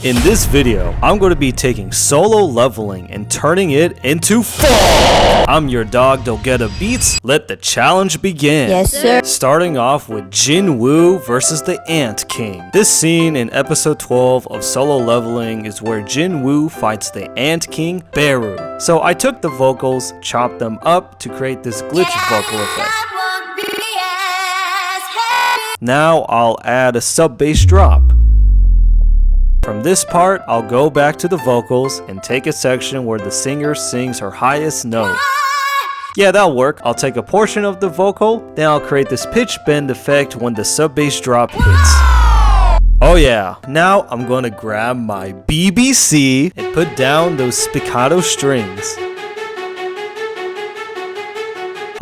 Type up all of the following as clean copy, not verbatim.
In this video, I'm going to be taking solo leveling and turning it into PHONK! I'm your dog Dogeda BeatZ. Let the challenge begin. Yes, sir. Starting off with Jinwoo versus the Ant King. This scene in episode 12 of solo leveling is where Jinwoo fights the Ant King, Beru. So I took the vocals, chopped them up to create this glitch vocal effect. Now I'll add a sub bass drop. From this part, I'll go back to the vocals and take a section where the singer sings her highest note. Yeah, that'll work. I'll take a portion of the vocal, then I'll create this pitch bend effect when the sub bass drop hits. Oh yeah, now I'm gonna grab my BBC and put down those spiccato strings.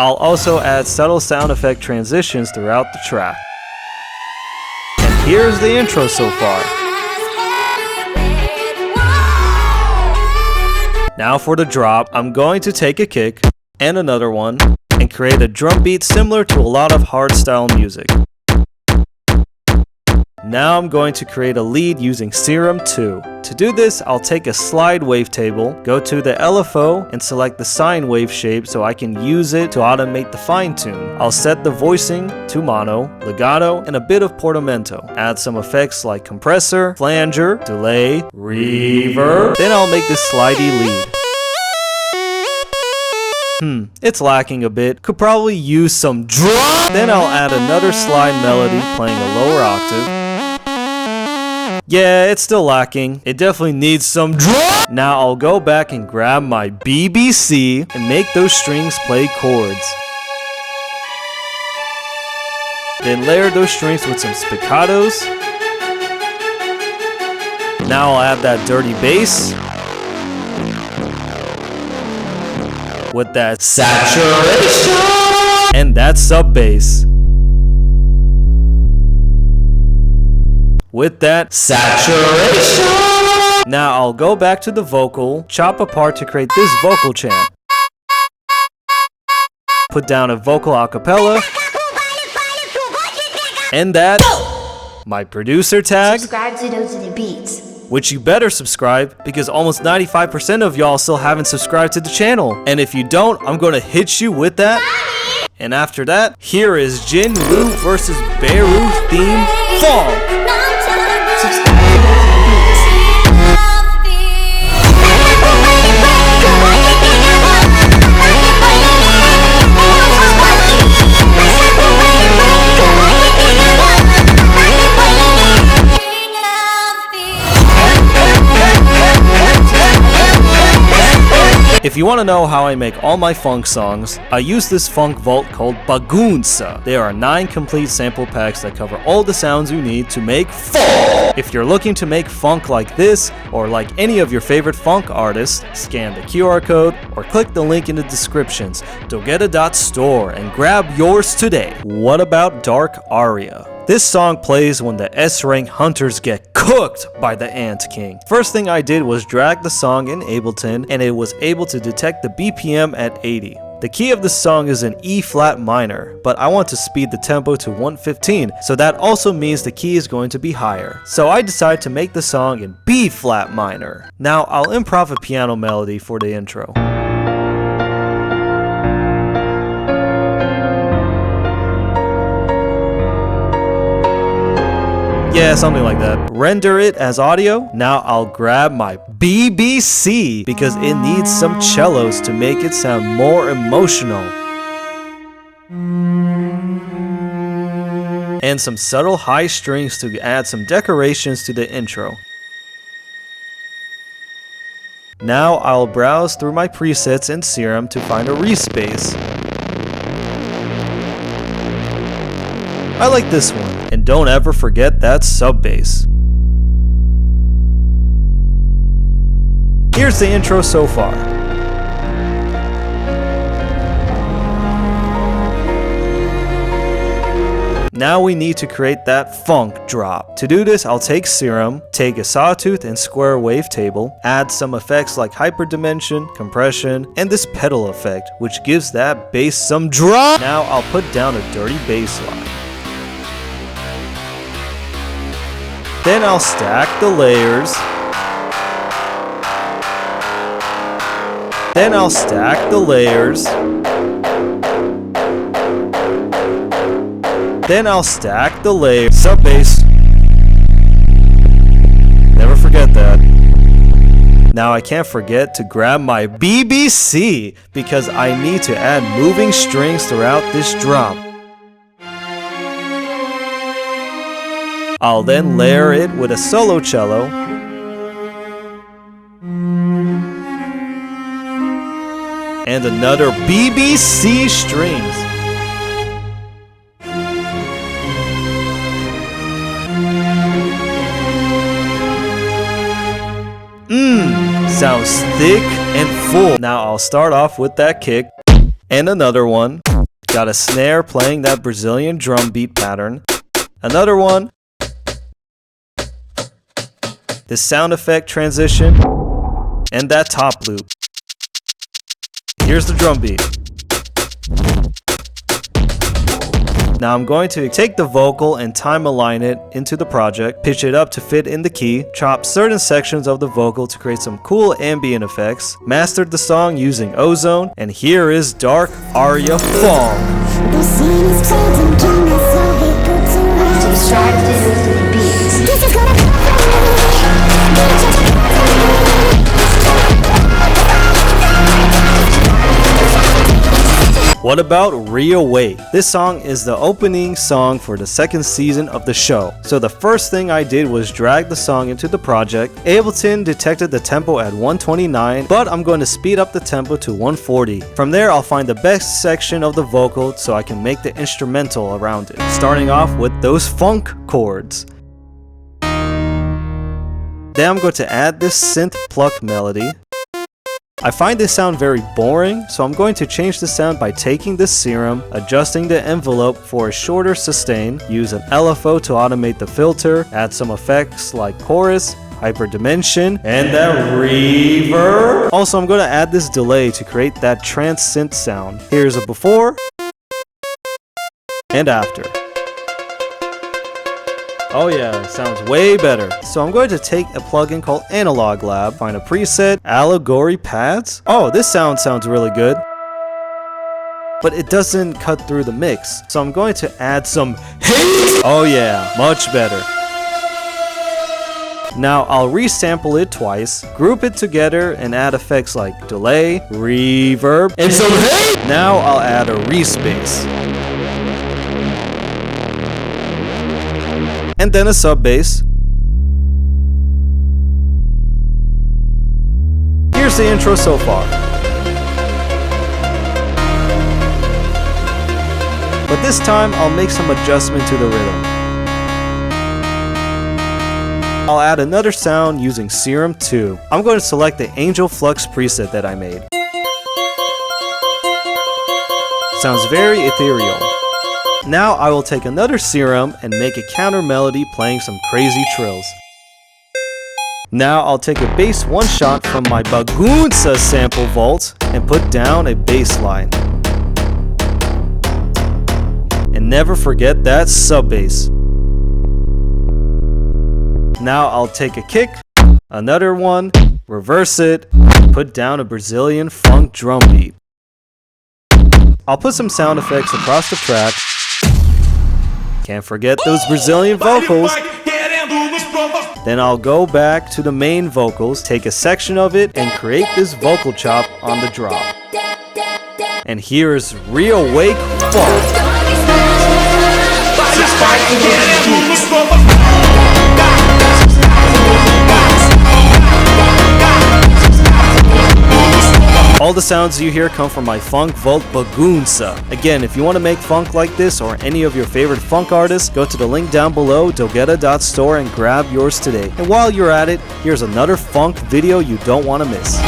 I'll also add subtle sound effect transitions throughout the track. And here's the intro so far. Now for the drop, I'm going to take a kick and another one and create a drum beat similar to a lot of hardstyle music. Now I'm going to create a lead using Serum 2. To do this, I'll take a slide wavetable, go to the LFO and select the sine wave shape so I can use it to automate the fine tune. I'll set the voicing to mono, legato, and a bit of portamento. Add some effects like compressor, flanger, delay, reverb. Then I'll make this slidey lead. It's lacking a bit. Could probably use some drum. Then I'll add another slide melody playing a lower octave. Yeah, it's still lacking. It definitely needs some drum. Now I'll go back and grab my BBC and make those strings play chords. Then layer those strings with some spiccatos. Now I'll add that dirty bass with that saturation and that sub bass. With that saturation. Now I'll go back to the vocal, chop apart to create this vocal chant. Put down a vocal acapella. And that, my producer tag. Subscribe to Dogeda BeatZ. Which you better subscribe because almost 95% of y'all still haven't subscribed to the channel. And if you don't, I'm gonna hit you with that. And after that, here is Jinwoo versus Beru theme PHONK. If you want to know how I make all my funk songs, I use this funk vault called Bagunsa. There are 9 complete sample packs that cover all the sounds you need to make funk. If you're looking to make funk like this, or like any of your favorite funk artists, scan the QR code or click the link in the descriptions, dogeda.store, and grab yours today. What about Dark Aria? This song plays when the S-rank hunters get cooked by the Ant King. First thing I did was drag the song in Ableton and it was able to detect the BPM at 80. The key of the song is in E flat minor, but I want to speed the tempo to 115, so that also means the key is going to be higher. So I decided to make the song in B flat minor. Now I'll improv a piano melody for the intro. Yeah, something like that. Render it as audio. Now I'll grab my BBC because it needs some cellos to make it sound more emotional. And some subtle high strings to add some decorations to the intro. Now I'll browse through my presets in Serum to find a respace. I like this one. And don't ever forget that sub bass. Here's the intro so far. Now we need to create that funk drop. To do this, I'll take Serum, take a sawtooth and square wavetable, add some effects like hyperdimension, compression, and this pedal effect, which gives that bass some drop. Now I'll put down a dirty bass line. Then I'll stack the layers Then I'll stack the layers. Then I'll stack the layers. Sub bass. Never forget that. Now I can't forget to grab my BBC because I need to add moving strings throughout this drop. I'll then layer it with a solo cello. And another BBC strings. Sounds thick and full. Now I'll start off with that kick and another one. Got a snare playing that Brazilian drum beat pattern. Another one. This sound effect transition and that top loop. Here's the drum beat. Now I'm going to take the vocal and time align it into the project, pitch it up to fit in the key, chop certain sections of the vocal to create some cool ambient effects, mastered the song using Ozone, and here is Dark Aria Phonk. Subscribe to the BeatZ. What about Reawake? This song is the opening song for the second season of the show. So the first thing I did was drag the song into the project. Ableton detected the tempo at 129, but I'm going to speed up the tempo to 140. From there, I'll find the best section of the vocal so I can make the instrumental around it. Starting off with those funk chords. Then I'm going to add this synth pluck melody. I find this sound very boring, so I'm going to change the sound by taking this serum, adjusting the envelope for a shorter sustain, use an LFO to automate the filter, add some effects like chorus, hyperdimension, and that reverb. Also, I'm going to add this delay to create that trance synth sound. Here's a before and after. Oh yeah, it sounds way better. So I'm going to take a plugin called Analog Lab, find a preset, Allegory Pads. Oh, this sounds really good. But it doesn't cut through the mix. So I'm going to add some haze. Oh yeah, much better. Now I'll resample it twice, group it together, and add effects like delay, reverb, and some haze. Now I'll add a respace. And then a sub bass. Here's the intro so far. But this time I'll make some adjustment to the rhythm. I'll add another sound using Serum 2. I'm going to select the Angel Flux preset that I made. Sounds very ethereal. Now I will take another serum and make a counter melody playing some crazy trills. Now I'll take a bass one shot from my Bagunça sample vault and put down a bass line. And never forget that sub bass. Now I'll take a kick, another one, reverse it, put down a Brazilian funk drum beat. I'll put some sound effects across the track. Can't forget those Brazilian vocals. Then I'll go back to the main vocals, take a section of it, and create this vocal chop on the drop. And here's Reawake Phonk. All the sounds you hear come from my Funk Vault Bagunça. Again, if you want to make funk like this or any of your favorite funk artists, go to the link down below, dogeda.store, and grab yours today. And while you're at it, here's another funk video you don't want to miss.